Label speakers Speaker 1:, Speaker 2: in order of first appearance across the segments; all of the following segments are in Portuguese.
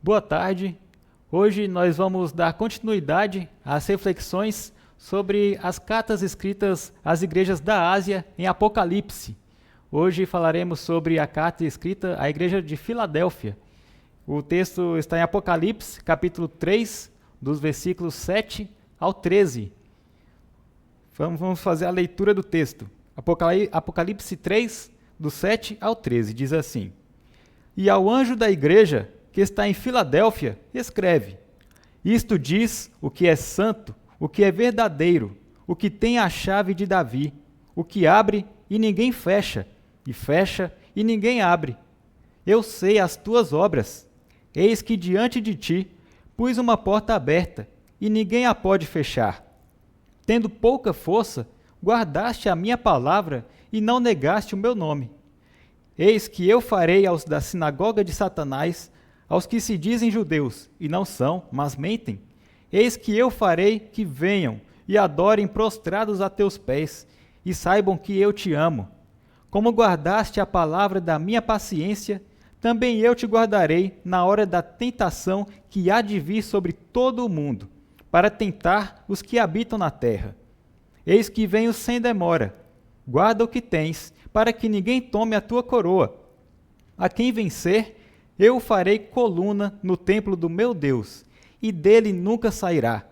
Speaker 1: Boa tarde. Hoje nós vamos dar continuidade às reflexões sobre as cartas escritas às igrejas da Ásia em Apocalipse. Hoje falaremos sobre a carta escrita à igreja de Filadélfia. O texto está em Apocalipse, capítulo 3, dos versículos 7 ao 13. Vamos fazer a leitura do texto. Apocalipse 3, do 7 ao 13, diz assim: E ao anjo da igreja que está em Filadélfia, escreve: Isto diz o que é santo, o que é verdadeiro, o que tem a chave de Davi, o que abre e ninguém fecha, e fecha e ninguém abre. Eu sei as tuas obras. Eis que diante de ti pus uma porta aberta, e ninguém a pode fechar. Tendo pouca força, guardaste a minha palavra e não negaste o meu nome. Eis que eu farei aos da sinagoga de Satanás, aos que se dizem judeus, e não são, mas mentem. Eis que eu farei que venham e adorem prostrados a teus pés, e saibam que eu te amo. Como guardaste a palavra da minha paciência, também eu te guardarei na hora da tentação que há de vir sobre todo o mundo, para tentar os que habitam na terra. Eis que venho sem demora. Guarda o que tens, para que ninguém tome a tua coroa. A quem vencer, eu o farei coluna no templo do meu Deus, e dele nunca sairá.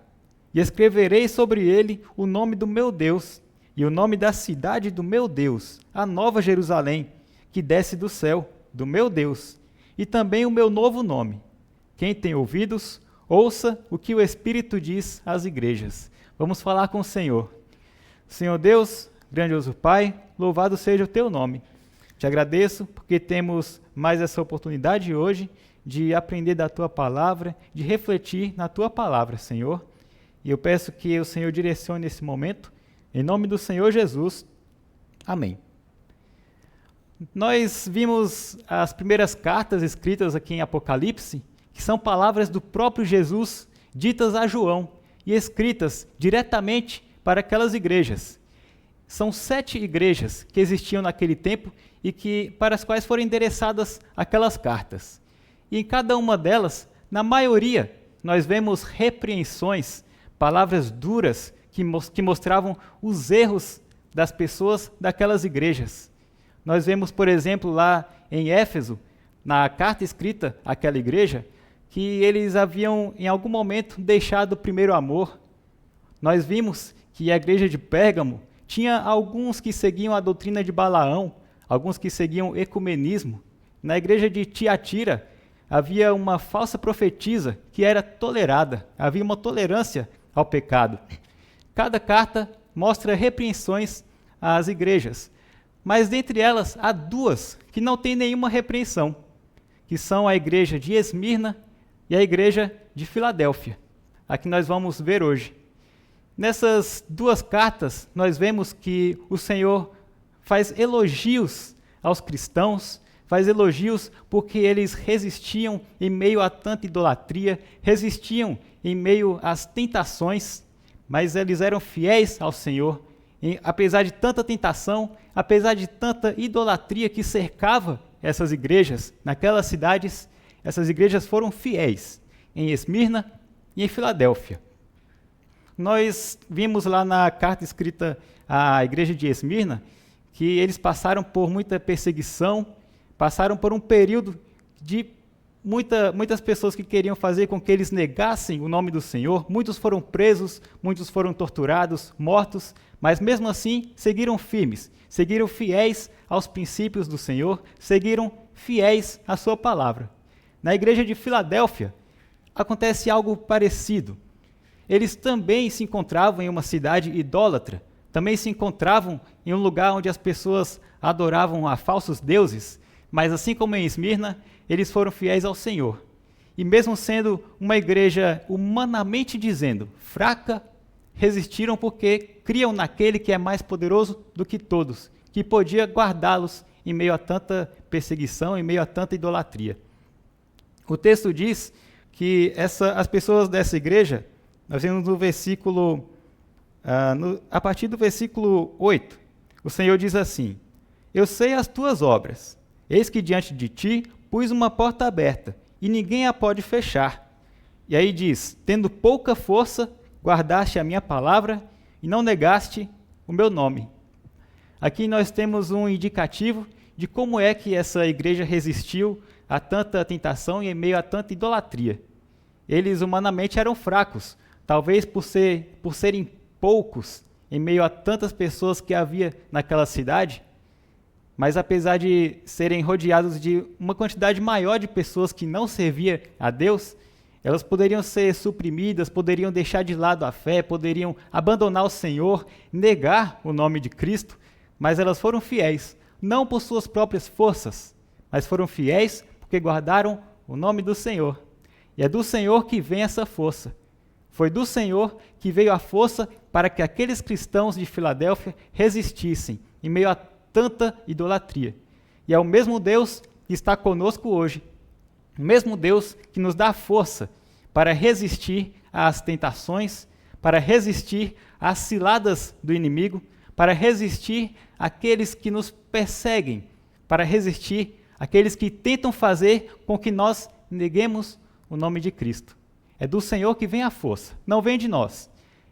Speaker 1: E escreverei sobre ele o nome do meu Deus, e o nome da cidade do meu Deus, a nova Jerusalém, que desce do céu, do meu Deus, e também o meu novo nome. Quem tem ouvidos, ouça o que o Espírito diz às igrejas. Vamos falar com o Senhor. Senhor Deus, grandioso Pai, louvado seja o teu nome. Te agradeço porque temos mais essa oportunidade hoje de aprender da tua palavra, de refletir na tua palavra, Senhor. E eu peço que o Senhor direcione esse momento, em nome do Senhor Jesus. Amém. Nós vimos as primeiras cartas escritas aqui em Apocalipse, que são palavras do próprio Jesus, ditas a João e escritas diretamente para aquelas igrejas. São 7 igrejas que existiam naquele tempo e para as quais foram endereçadas aquelas cartas. E em cada uma delas, na maioria, nós vemos repreensões, palavras duras que mostravam os erros das pessoas daquelas igrejas. Nós vemos, por exemplo, lá em Éfeso, na carta escrita àquela igreja, que eles haviam em algum momento deixado o primeiro amor. Nós vimos que a igreja de Pérgamo tinha alguns que seguiam a doutrina de Balaão, alguns que seguiam ecumenismo. Na igreja de Tiatira havia uma falsa profetisa que era tolerada, havia uma tolerância ao pecado. Cada carta mostra repreensões às igrejas, mas dentre elas há 2 que não têm nenhuma repreensão, que são a igreja de Esmirna e a igreja de Filadélfia, a que nós vamos ver hoje. Nessas 2 cartas, nós vemos que o Senhor faz elogios aos cristãos, faz elogios porque eles resistiam em meio a tanta idolatria, resistiam em meio às tentações, mas eles eram fiéis ao Senhor. E, apesar de tanta tentação, apesar de tanta idolatria que cercava essas igrejas naquelas cidades, essas igrejas foram fiéis em Esmirna e em Filadélfia. Nós vimos lá na carta escrita à igreja de Esmirna que eles passaram por muita perseguição, passaram por um período de muitas pessoas que queriam fazer com que eles negassem o nome do Senhor. Muitos foram presos, muitos foram torturados, mortos, mas mesmo assim seguiram firmes, seguiram fiéis aos princípios do Senhor, seguiram fiéis à sua palavra. Na igreja de Filadélfia acontece algo parecido. Eles também se encontravam em uma cidade idólatra, também se encontravam em um lugar onde as pessoas adoravam a falsos deuses, mas assim como em Esmirna, eles foram fiéis ao Senhor. E mesmo sendo uma igreja, humanamente dizendo, fraca, resistiram porque criam naquele que é mais poderoso do que todos, que podia guardá-los em meio a tanta perseguição, em meio a tanta idolatria. O texto diz que as pessoas dessa igreja, nós vemos no versículo, a partir do versículo 8, o Senhor diz assim: Eu sei as tuas obras, eis que diante de ti pus uma porta aberta, e ninguém a pode fechar. E aí diz, tendo pouca força, guardaste a minha palavra e não negaste o meu nome. Aqui nós temos um indicativo de como é que essa igreja resistiu a tanta tentação e em meio a tanta idolatria. Eles humanamente eram fracos, talvez por serem poucos em meio a tantas pessoas que havia naquela cidade, mas apesar de serem rodeados de uma quantidade maior de pessoas que não serviam a Deus, elas poderiam ser suprimidas, poderiam deixar de lado a fé, poderiam abandonar o Senhor, negar o nome de Cristo, mas elas foram fiéis, não por suas próprias forças, mas foram fiéis porque guardaram o nome do Senhor. E é do Senhor que vem essa força. Foi do Senhor que veio a força para que aqueles cristãos de Filadélfia resistissem em meio a tanta idolatria. E é o mesmo Deus que está conosco hoje, o mesmo Deus que nos dá força para resistir às tentações, para resistir às ciladas do inimigo, para resistir àqueles que nos perseguem, para resistir àqueles que tentam fazer com que nós neguemos o nome de Cristo. É do Senhor que vem a força, não vem de nós.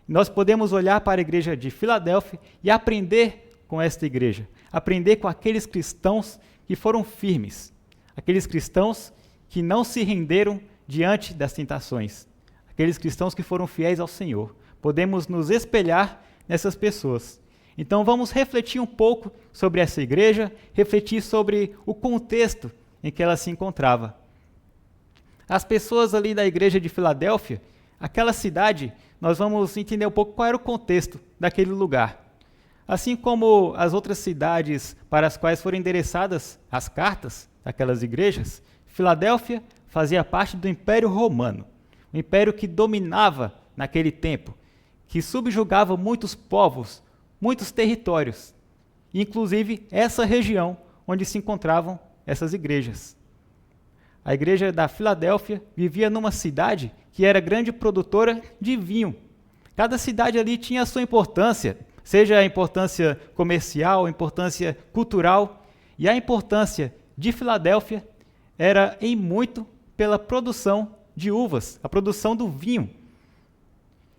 Speaker 1: Nós podemos olhar para a igreja de Filadélfia e aprender com esta igreja, aprender com aqueles cristãos que foram firmes, aqueles cristãos que não se renderam diante das tentações, aqueles cristãos que foram fiéis ao Senhor. Podemos nos espelhar nessas pessoas. Então vamos refletir um pouco sobre essa igreja, refletir sobre o contexto em que ela se encontrava. As pessoas ali da igreja de Filadélfia, aquela cidade, nós vamos entender um pouco qual era o contexto daquele lugar. Assim como as outras cidades para as quais foram endereçadas as cartas daquelas igrejas, Filadélfia fazia parte do Império Romano, um império que dominava naquele tempo, que subjugava muitos povos, muitos territórios, inclusive essa região onde se encontravam essas igrejas. A igreja da Filadélfia vivia numa cidade que era grande produtora de vinho. Cada cidade ali tinha a sua importância, seja a importância comercial, a importância cultural, e a importância de Filadélfia era em muito pela produção de uvas, a produção do vinho.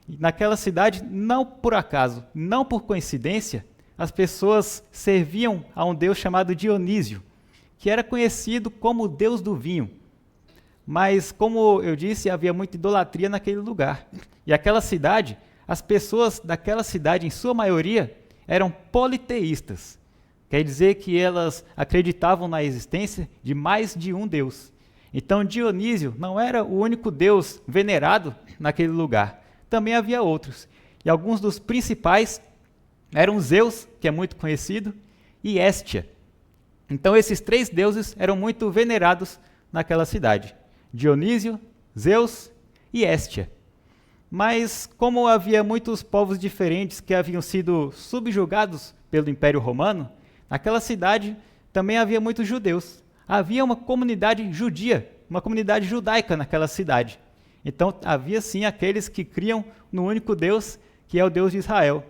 Speaker 1: E naquela cidade, não por acaso, não por coincidência, as pessoas serviam a um deus chamado Dionísio, que era conhecido como o deus do vinho. Mas, como eu disse, havia muita idolatria naquele lugar. E aquela cidade, as pessoas daquela cidade, em sua maioria, eram politeístas. Quer dizer que elas acreditavam na existência de mais de um deus. Então, Dionísio não era o único deus venerado naquele lugar. Também havia outros. E alguns dos principais eram Zeus, que é muito conhecido, e Héstia. Então, esses três deuses eram muito venerados naquela cidade: Dionísio, Zeus e Héstia. Mas, como havia muitos povos diferentes que haviam sido subjugados pelo Império Romano, naquela cidade também havia muitos judeus. Havia uma comunidade judia, uma comunidade judaica naquela cidade. Então, havia sim aqueles que criam no único Deus, que é o Deus de Israel.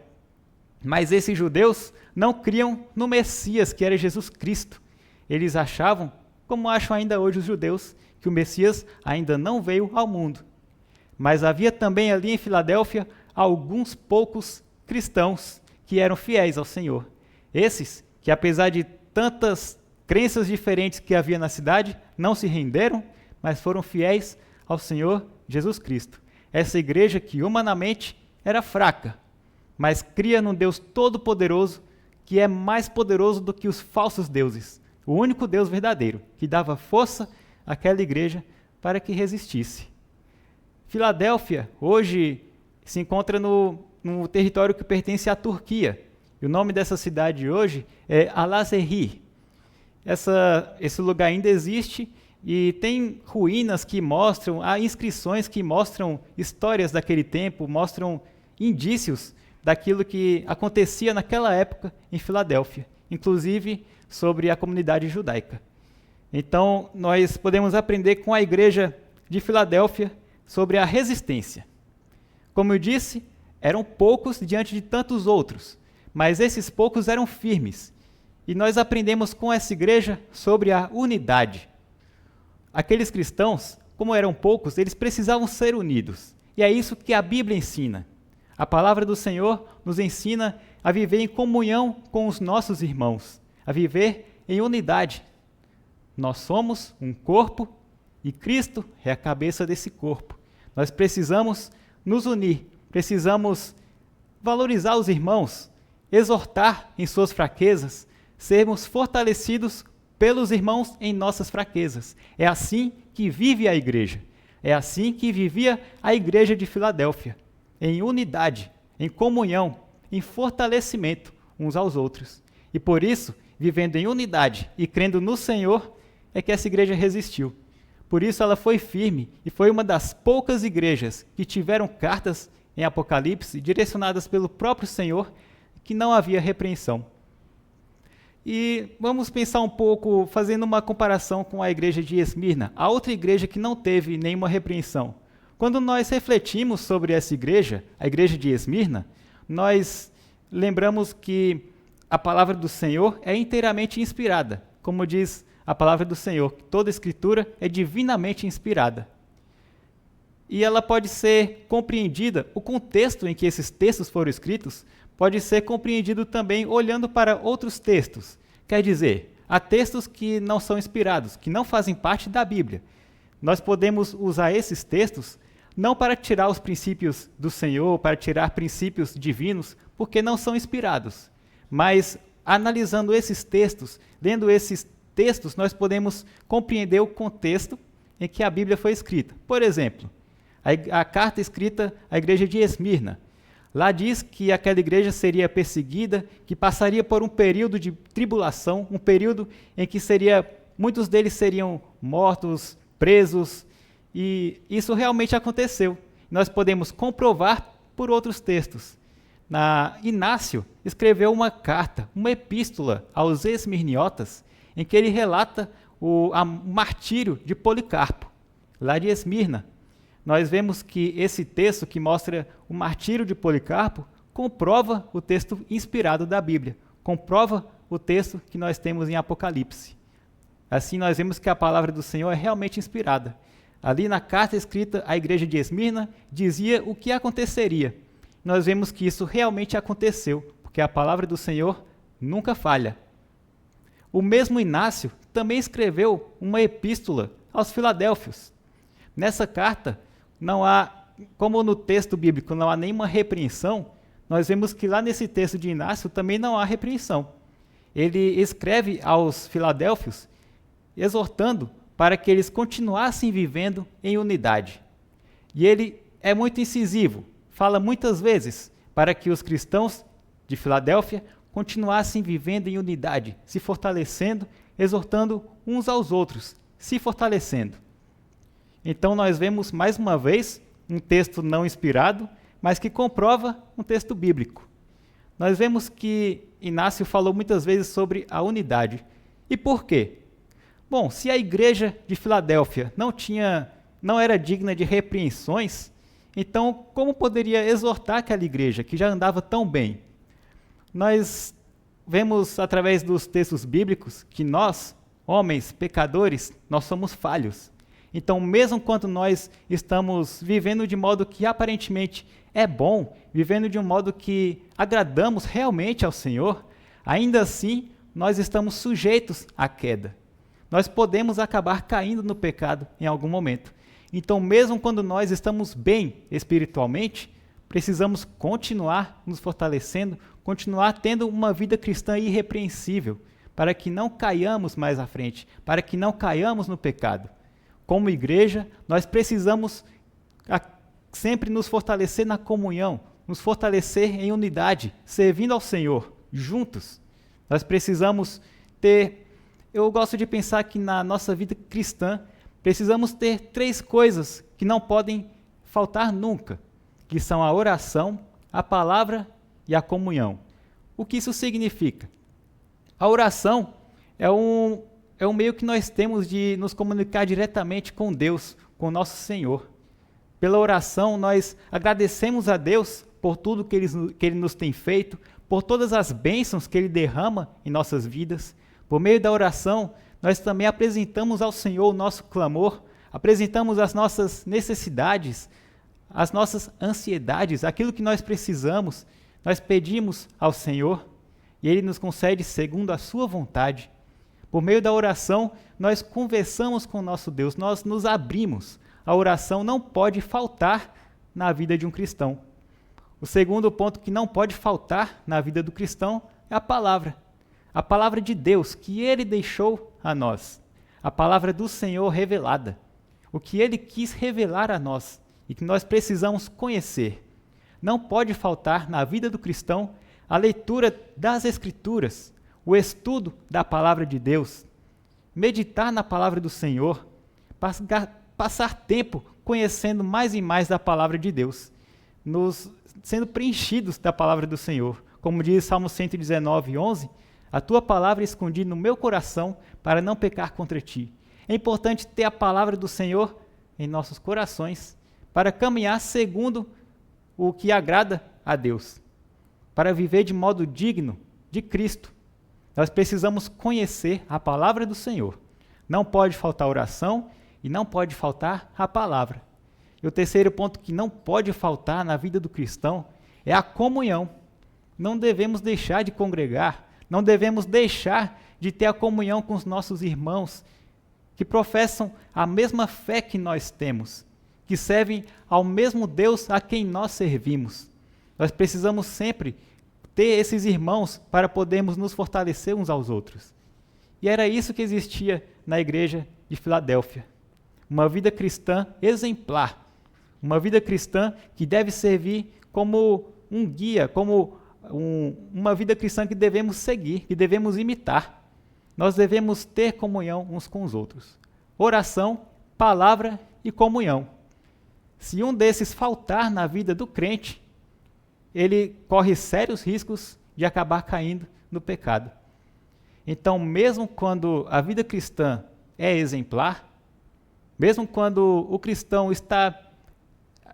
Speaker 1: Mas esses judeus não criam no Messias, que era Jesus Cristo. Eles achavam, como acham ainda hoje os judeus, que o Messias ainda não veio ao mundo. Mas havia também ali em Filadélfia alguns poucos cristãos que eram fiéis ao Senhor. Esses que, apesar de tantas crenças diferentes que havia na cidade, não se renderam, mas foram fiéis ao Senhor Jesus Cristo. Essa igreja que humanamente era fraca, mas cria num Deus todo-poderoso, que é mais poderoso do que os falsos deuses. O único Deus verdadeiro, que dava força àquela igreja para que resistisse. Filadélfia, hoje, se encontra no território que pertence à Turquia. E o nome dessa cidade hoje é Al-Azhari. Esse lugar ainda existe e tem ruínas que mostram, há inscrições que mostram histórias daquele tempo, mostram indícios daquilo que acontecia naquela época em Filadélfia, inclusive sobre a comunidade judaica. Então, nós podemos aprender com a igreja de Filadélfia sobre a resistência. Como eu disse, eram poucos diante de tantos outros, mas esses poucos eram firmes. E nós aprendemos com essa igreja sobre a unidade. aqueles cristãos, como eram poucos, eles precisavam ser unidos. E é isso que a Bíblia ensina. A palavra do Senhor nos ensina a viver em comunhão com os nossos irmãos, a viver em unidade. Nós somos um corpo e Cristo é a cabeça desse corpo. Nós precisamos nos unir, precisamos valorizar os irmãos, exortar em suas fraquezas, sermos fortalecidos pelos irmãos em nossas fraquezas. É assim que vive a igreja. É assim que vivia a igreja de Filadélfia, em unidade, em comunhão, em fortalecimento uns aos outros. E por isso, vivendo em unidade e crendo no Senhor, é que essa igreja resistiu. Por isso ela foi firme e foi uma das poucas igrejas que tiveram cartas em Apocalipse direcionadas pelo próprio Senhor, que não havia repreensão. E vamos pensar um pouco, fazendo uma comparação com a igreja de Esmirna, a outra igreja que não teve nenhuma repreensão. Quando nós refletimos sobre essa igreja, a igreja de Esmirna, nós lembramos que a palavra do Senhor é inteiramente inspirada. Como diz a palavra do Senhor, que toda escritura é divinamente inspirada. E ela pode ser compreendida, o contexto em que esses textos foram escritos, pode ser compreendido também olhando para outros textos. Quer dizer, há textos que não são inspirados, que não fazem parte da Bíblia. Nós podemos usar esses textos não para tirar os princípios do Senhor, para tirar princípios divinos, porque não são inspirados. Mas, analisando esses textos, lendo esses textos, nós podemos compreender o contexto em que a Bíblia foi escrita. Por exemplo, a carta escrita à igreja de Esmirna. Lá diz que aquela igreja seria perseguida, que passaria por um período de tribulação, um período em que muitos deles seriam mortos, presos, e isso realmente aconteceu. Nós podemos comprovar por outros textos. Inácio escreveu uma carta, uma epístola aos esmirniotas, em que ele relata o martírio de Policarpo, lá de Esmirna. Nós vemos que esse texto que mostra o martírio de Policarpo comprova o texto inspirado da Bíblia, comprova o texto que nós temos em Apocalipse. Assim nós vemos que a palavra do Senhor é realmente inspirada. Ali na carta escrita à igreja de Esmirna, dizia o que aconteceria. Nós vemos que isso realmente aconteceu, porque a palavra do Senhor nunca falha. O mesmo Inácio também escreveu uma epístola aos Filadélfios. Nessa carta, não há, como no texto bíblico não há nenhuma repreensão, nós vemos que lá nesse texto de Inácio também não há repreensão. Ele escreve aos Filadélfios, exortando para que eles continuassem vivendo em unidade. E ele é muito incisivo, fala muitas vezes para que os cristãos de Filadélfia continuassem vivendo em unidade, se fortalecendo, exortando uns aos outros, se fortalecendo. Então nós vemos mais uma vez um texto não inspirado, mas que comprova um texto bíblico. Nós vemos que Inácio falou muitas vezes sobre a unidade. E por quê? Bom, se a igreja de Filadélfia não era digna de repreensões, então como poderia exortar aquela igreja que já andava tão bem? Nós vemos através dos textos bíblicos que nós, homens pecadores, nós somos falhos. Então, mesmo quando nós estamos vivendo de modo que aparentemente é bom, vivendo de um modo que agradamos realmente ao Senhor, ainda assim nós estamos sujeitos à queda. Nós podemos acabar caindo no pecado em algum momento. Então, mesmo quando nós estamos bem espiritualmente, precisamos continuar nos fortalecendo, continuar tendo uma vida cristã irrepreensível, para que não caiamos mais à frente, para que não caiamos no pecado. Como igreja, nós precisamos sempre nos fortalecer na comunhão, nos fortalecer em unidade, servindo ao Senhor, juntos. Nós precisamos eu gosto de pensar que na nossa vida cristã, precisamos ter 3 coisas que não podem faltar nunca, que são a oração, a palavra e a comunhão. O que isso significa? A oração é um meio que nós temos de nos comunicar diretamente com Deus, com o nosso Senhor. Pela oração, nós agradecemos a Deus por tudo que Ele nos tem feito, por todas as bênçãos que Ele derrama em nossas vidas. Por meio da oração, nós também apresentamos ao Senhor o nosso clamor, apresentamos as nossas necessidades, as nossas ansiedades, aquilo que nós precisamos, nós pedimos ao Senhor e Ele nos concede segundo a sua vontade. Por meio da oração, nós conversamos com o nosso Deus, nós nos abrimos. A oração não pode faltar na vida de um cristão. O segundo ponto que não pode faltar na vida do cristão é a palavra de Deus que Ele deixou a nós, a palavra do Senhor revelada, o que Ele quis revelar a nós e que nós precisamos conhecer. Não pode faltar na vida do cristão a leitura das Escrituras, o estudo da palavra de Deus, meditar na palavra do Senhor, passar tempo conhecendo mais e mais da palavra de Deus, sendo preenchidos da palavra do Senhor. Como diz Salmo 119, 11, a tua palavra escondi no meu coração para não pecar contra ti. É importante ter a palavra do Senhor em nossos corações para caminhar segundo o que agrada a Deus, para viver de modo digno de Cristo. Nós precisamos conhecer a palavra do Senhor. Não pode faltar oração e não pode faltar a palavra. E o terceiro ponto que não pode faltar na vida do cristão é a comunhão. Não devemos deixar de congregar, não devemos deixar de ter a comunhão com os nossos irmãos que professam a mesma fé que nós temos, que servem ao mesmo Deus a quem nós servimos. Nós precisamos sempre ter esses irmãos para podermos nos fortalecer uns aos outros. E era isso que existia na igreja de Filadélfia. Uma vida cristã exemplar, uma vida cristã que deve servir como um guia, como uma vida cristã que devemos seguir, que devemos imitar. Nós devemos ter comunhão uns com os outros. Oração, palavra e comunhão. Se um desses faltar na vida do crente, ele corre sérios riscos de acabar caindo no pecado. Então, mesmo quando a vida cristã é exemplar, mesmo quando o cristão está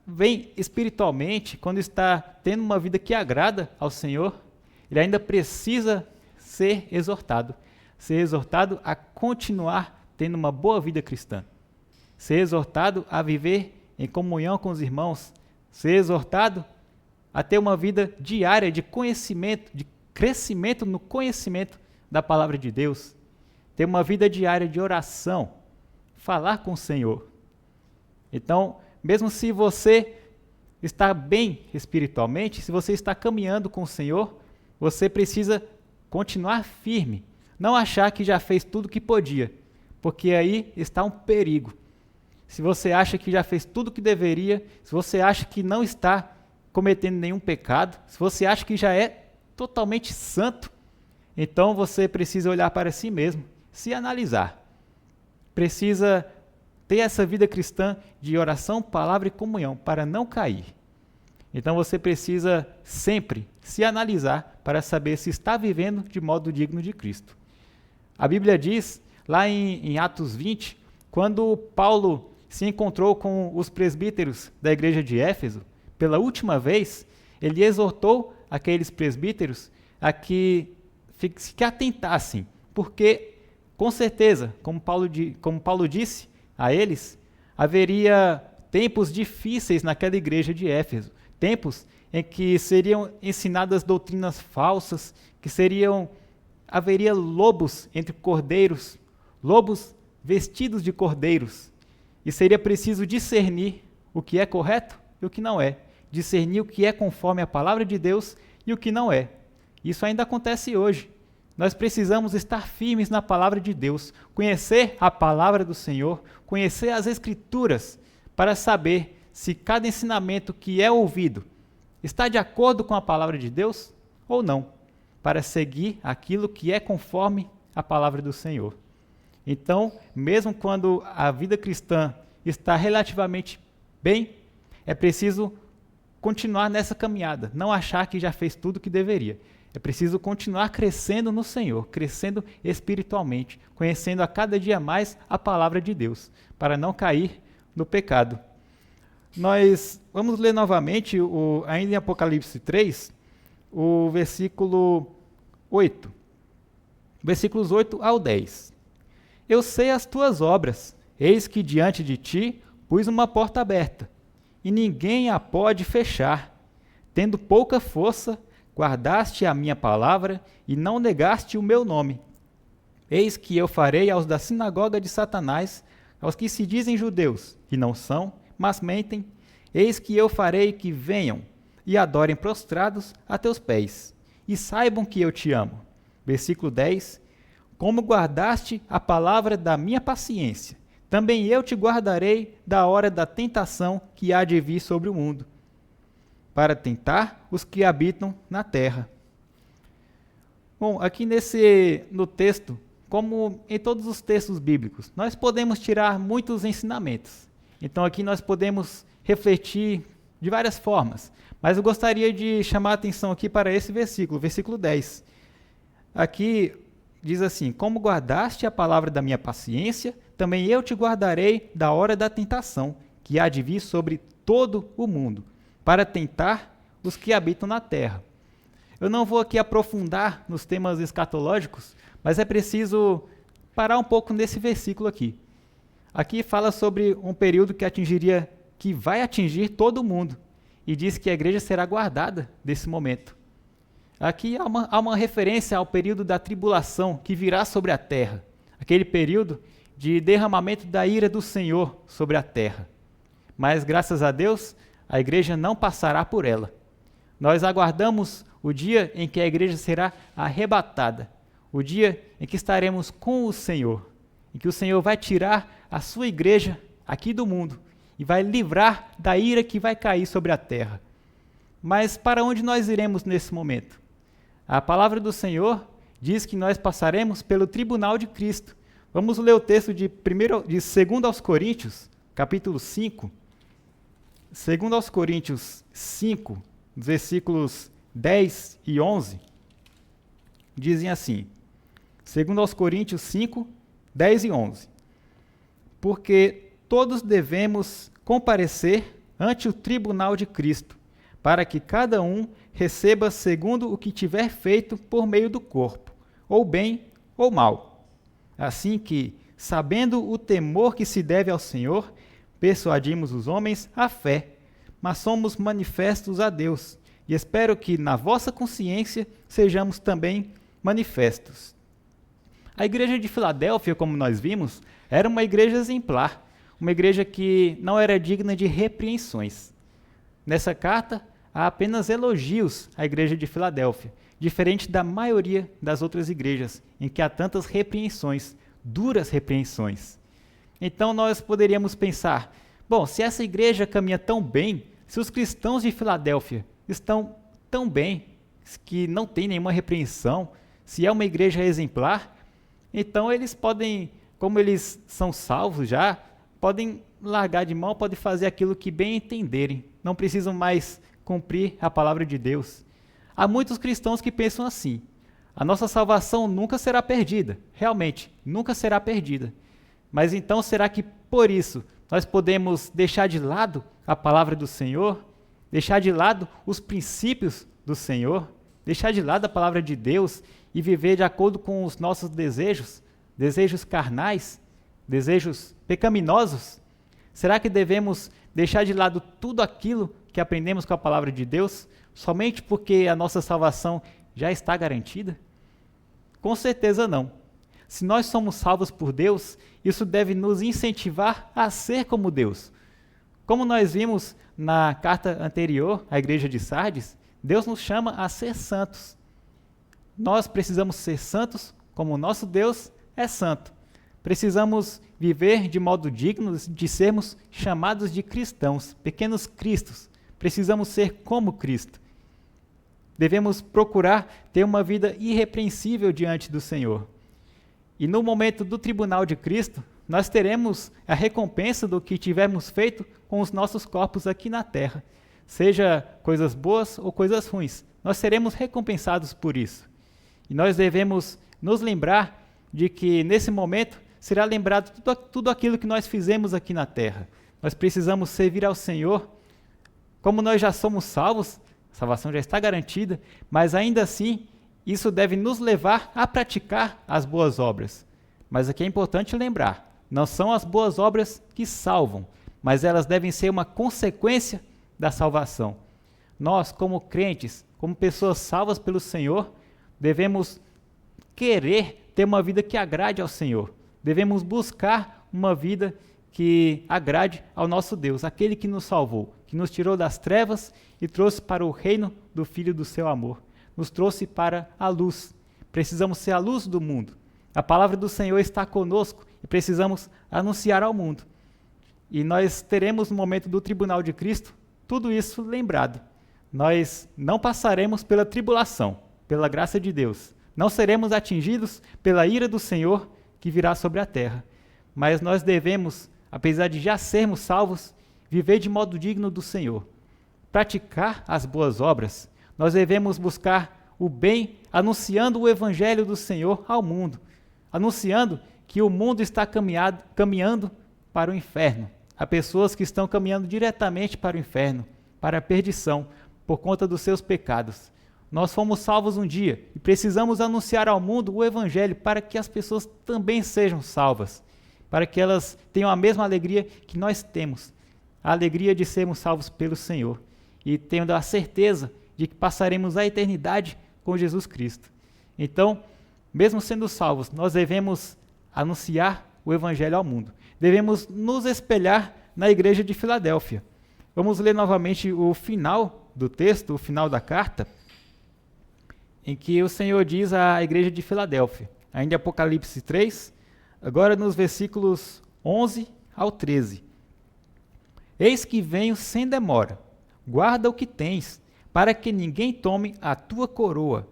Speaker 1: bem espiritualmente, quando está tendo uma vida que agrada ao Senhor, ele ainda precisa ser exortado a continuar tendo uma boa vida cristã, ser exortado a viver em comunhão com os irmãos, ser exortado a ter uma vida diária de conhecimento, de crescimento no conhecimento da palavra de Deus, ter uma vida diária de oração, falar com o Senhor. Então, mesmo se você está bem espiritualmente, se você está caminhando com o Senhor, você precisa continuar firme, não achar que já fez tudo o que podia, porque aí está um perigo. Se você acha que já fez tudo o que deveria, se você acha que não está cometendo nenhum pecado, se você acha que já é totalmente santo, então você precisa olhar para si mesmo, se analisar. Precisa ter essa vida cristã de oração, palavra e comunhão para não cair. Então você precisa sempre se analisar para saber se está vivendo de modo digno de Cristo. A Bíblia diz, lá em Atos 20, quando Paulo se encontrou com os presbíteros da igreja de Éfeso, pela última vez, ele exortou aqueles presbíteros a que atentassem, porque, com certeza, como Paulo disse a eles, haveria tempos difíceis naquela igreja de Éfeso, tempos em que seriam ensinadas doutrinas falsas, haveria lobos entre cordeiros, lobos vestidos de cordeiros, e seria preciso discernir o que é correto e o que não é, discernir o que é conforme a palavra de Deus e o que não é. Isso ainda acontece hoje. Nós precisamos estar firmes na palavra de Deus, conhecer a palavra do Senhor, conhecer as Escrituras, para saber se cada ensinamento que é ouvido está de acordo com a palavra de Deus ou não, para seguir aquilo que é conforme a palavra do Senhor. Então, mesmo quando a vida cristã está relativamente bem, é preciso continuar nessa caminhada, não achar que já fez tudo o que deveria. É preciso continuar crescendo no Senhor, crescendo espiritualmente, conhecendo a cada dia mais a palavra de Deus, para não cair no pecado. Nós vamos ler novamente, ainda em Apocalipse 3, o versículo 8. Versículos 8 ao 10. Eu sei as tuas obras, eis que diante de ti pus uma porta aberta, e ninguém a pode fechar. Tendo pouca força, guardaste a minha palavra e não negaste o meu nome. Eis que eu farei aos da sinagoga de Satanás, aos que se dizem judeus, e não são, mas mentem, eis que eu farei que venham e adorem prostrados a teus pés, e saibam que eu te amo. Versículo 10. Como guardaste a palavra da minha paciência, também eu te guardarei da hora da tentação que há de vir sobre o mundo, para tentar os que habitam na terra. Bom, aqui no texto, como em todos os textos bíblicos, nós podemos tirar muitos ensinamentos. Então aqui nós podemos refletir de várias formas, mas eu gostaria de chamar a atenção aqui para esse versículo 10. Aqui diz assim: como guardaste a palavra da minha paciência, também eu te guardarei da hora da tentação, que há de vir sobre todo o mundo, para tentar os que habitam na terra. Eu não vou aqui aprofundar nos temas escatológicos, mas é preciso parar um pouco nesse versículo aqui. Aqui fala sobre um período que vai atingir todo mundo, e diz que a igreja será guardada desse momento. Aqui há uma referência ao período da tribulação que virá sobre a terra, aquele período de derramamento da ira do Senhor sobre a terra. Mas, graças a Deus, a igreja não passará por ela. Nós aguardamos o dia em que a igreja será arrebatada, o dia em que estaremos com o Senhor, em que o Senhor vai tirar a sua igreja aqui do mundo e vai livrar da ira que vai cair sobre a terra. Mas para onde nós iremos nesse momento? A palavra do Senhor diz que nós passaremos pelo tribunal de Cristo. Vamos ler o texto de 2 aos Coríntios, capítulo 5. 2 aos Coríntios 5, versículos 10 e 11, dizem assim, 2 aos Coríntios 5, 10 e 11. Porque todos devemos comparecer ante o tribunal de Cristo, para que cada um receba segundo o que tiver feito por meio do corpo, ou bem ou mal. Assim que, sabendo o temor que se deve ao Senhor, persuadimos os homens à fé, mas somos manifestos a Deus, e espero que na vossa consciência sejamos também manifestos. A igreja de Filadélfia, como nós vimos, era uma igreja exemplar, uma igreja que não era digna de repreensões. Nessa carta, há apenas elogios à igreja de Filadélfia, diferente da maioria das outras igrejas, em que há tantas repreensões, duras repreensões. Então nós poderíamos pensar, bom, se essa igreja caminha tão bem, se os cristãos de Filadélfia estão tão bem, que não tem nenhuma repreensão, se é uma igreja exemplar, então eles podem, como eles são salvos já, podem largar de mão, podem fazer aquilo que bem entenderem, não precisam mais cumprir a palavra de Deus. Há muitos cristãos que pensam assim, a nossa salvação nunca será perdida, realmente, nunca será perdida. Mas então será que por isso nós podemos deixar de lado a palavra do Senhor, deixar de lado os princípios do Senhor, deixar de lado a palavra de Deus e viver de acordo com os nossos desejos, desejos carnais, desejos pecaminosos? Será que devemos deixar de lado tudo aquilo que aprendemos com a palavra de Deus, somente porque a nossa salvação já está garantida? Com certeza não. Se nós somos salvos por Deus, isso deve nos incentivar a ser como Deus. Como nós vimos na carta anterior à igreja de Sardes, Deus nos chama a ser santos. Nós precisamos ser santos como o nosso Deus é santo. Precisamos viver de modo digno de sermos chamados de cristãos, pequenos cristos. Precisamos ser como Cristo. Devemos procurar ter uma vida irrepreensível diante do Senhor. E no momento do tribunal de Cristo, nós teremos a recompensa do que tivermos feito com os nossos corpos aqui na terra. Seja coisas boas ou coisas ruins, nós seremos recompensados por isso. E nós devemos nos lembrar de que nesse momento será lembrado tudo aquilo que nós fizemos aqui na terra. Nós precisamos servir ao Senhor. Como nós já somos salvos, a salvação já está garantida, mas ainda assim, isso deve nos levar a praticar as boas obras. Mas aqui é importante lembrar, não são as boas obras que salvam, mas elas devem ser uma consequência da salvação. Nós, como crentes, como pessoas salvas pelo Senhor, devemos querer ter uma vida que agrade ao Senhor. Devemos buscar uma vida que agrade ao nosso Deus, aquele que nos salvou, que nos tirou das trevas e trouxe para o reino do Filho do seu amor. Nos trouxe para a luz. Precisamos ser a luz do mundo. A palavra do Senhor está conosco e precisamos anunciar ao mundo. E nós teremos no momento do tribunal de Cristo tudo isso lembrado. Nós não passaremos pela tribulação, pela graça de Deus. Não seremos atingidos pela ira do Senhor que virá sobre a terra. Mas nós devemos, apesar de já sermos salvos, viver de modo digno do Senhor. Praticar as boas obras. Nós devemos buscar o bem, anunciando o evangelho do Senhor ao mundo. Anunciando que o mundo está caminhando para o inferno. Há pessoas que estão caminhando diretamente para o inferno, para a perdição, por conta dos seus pecados. Nós fomos salvos um dia e precisamos anunciar ao mundo o evangelho para que as pessoas também sejam salvas, para que elas tenham a mesma alegria que nós temos, a alegria de sermos salvos pelo Senhor e tendo a certeza de que passaremos a eternidade com Jesus Cristo. Então, mesmo sendo salvos, nós devemos anunciar o evangelho ao mundo. Devemos nos espelhar na igreja de Filadélfia. Vamos ler novamente o final do texto, o final da carta, em que o Senhor diz à igreja de Filadélfia, ainda em Apocalipse 3, agora nos versículos 11 ao 13. Eis que venho sem demora, guarda o que tens, para que ninguém tome a tua coroa.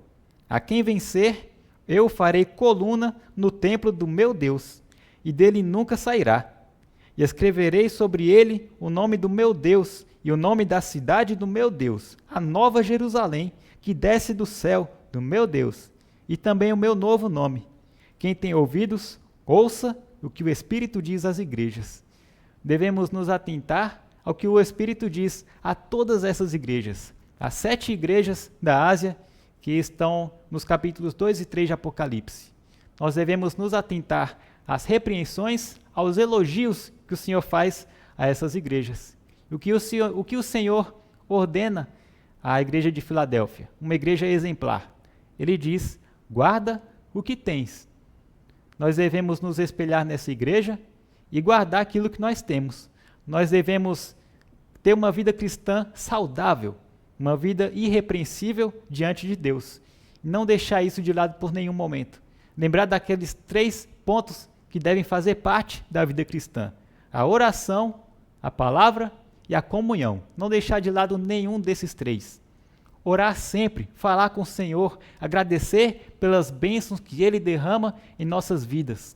Speaker 1: A quem vencer, eu farei coluna no templo do meu Deus, e dele nunca sairá. E escreverei sobre ele o nome do meu Deus e o nome da cidade do meu Deus, a nova Jerusalém, que desce do céu do meu Deus, e também o meu novo nome. Quem tem ouvidos, ouça o que o Espírito diz às igrejas. Devemos nos atentar ao que o Espírito diz a todas essas igrejas, as 7 igrejas da Ásia que estão nos capítulos 2 e 3 de Apocalipse. Nós devemos nos atentar às repreensões, aos elogios que o Senhor faz a essas igrejas. O que o Senhor ordena à igreja de Filadélfia, uma igreja exemplar. Ele diz, guarda o que tens. Nós devemos nos espelhar nessa igreja e guardar aquilo que nós temos. Nós devemos ter uma vida cristã saudável, uma vida irrepreensível diante de Deus. Não deixar isso de lado por nenhum momento. Lembrar daqueles 3 pontos que devem fazer parte da vida cristã. A oração, a palavra e a comunhão. Não deixar de lado nenhum desses 3. Orar sempre, falar com o Senhor, agradecer pelas bênçãos que Ele derrama em nossas vidas.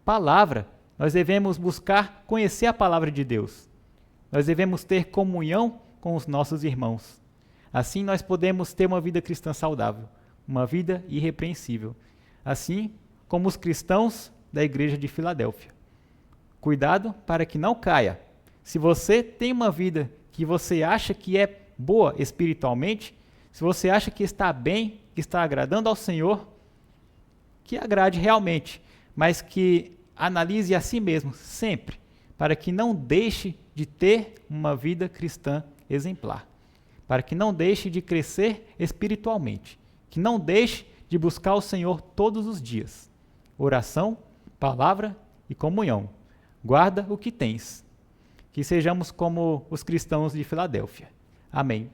Speaker 1: Palavra, nós devemos buscar conhecer a palavra de Deus. Nós devemos ter comunhão com os nossos irmãos. Assim nós podemos ter uma vida cristã saudável, uma vida irrepreensível. Assim como os cristãos da igreja de Filadélfia. Cuidado para que não caia. Se você tem uma vida que você acha que é boa espiritualmente, se você acha que está bem, que está agradando ao Senhor, que agrade realmente, mas que analise a si mesmo sempre, para que não deixe de ter uma vida cristã exemplar, para que não deixe de crescer espiritualmente, que não deixe de buscar o Senhor todos os dias. Oração, palavra e comunhão. Guarda o que tens. Que sejamos como os cristãos de Filadélfia. Amém.